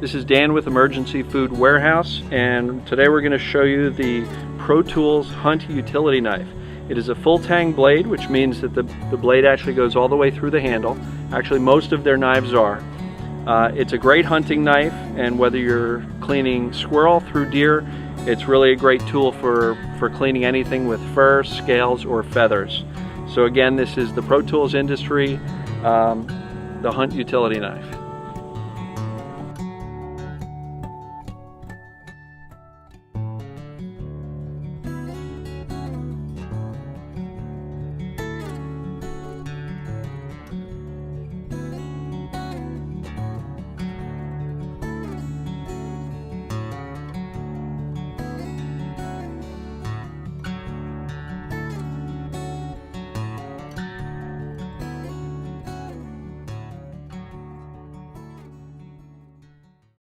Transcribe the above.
This is Dan with Emergency Food Warehouse, and today we're going to show you the Pro Tools Hunt Utility Knife. It is a full tang blade, which means that the blade actually goes all the way through the handle. Actually, most of their knives are. It's a great hunting knife, and whether you're cleaning squirrel through deer, it's really a great tool for cleaning anything with fur, scales, or feathers. So again, this is the Pro Tools Industry, the Hunt Utility Knife.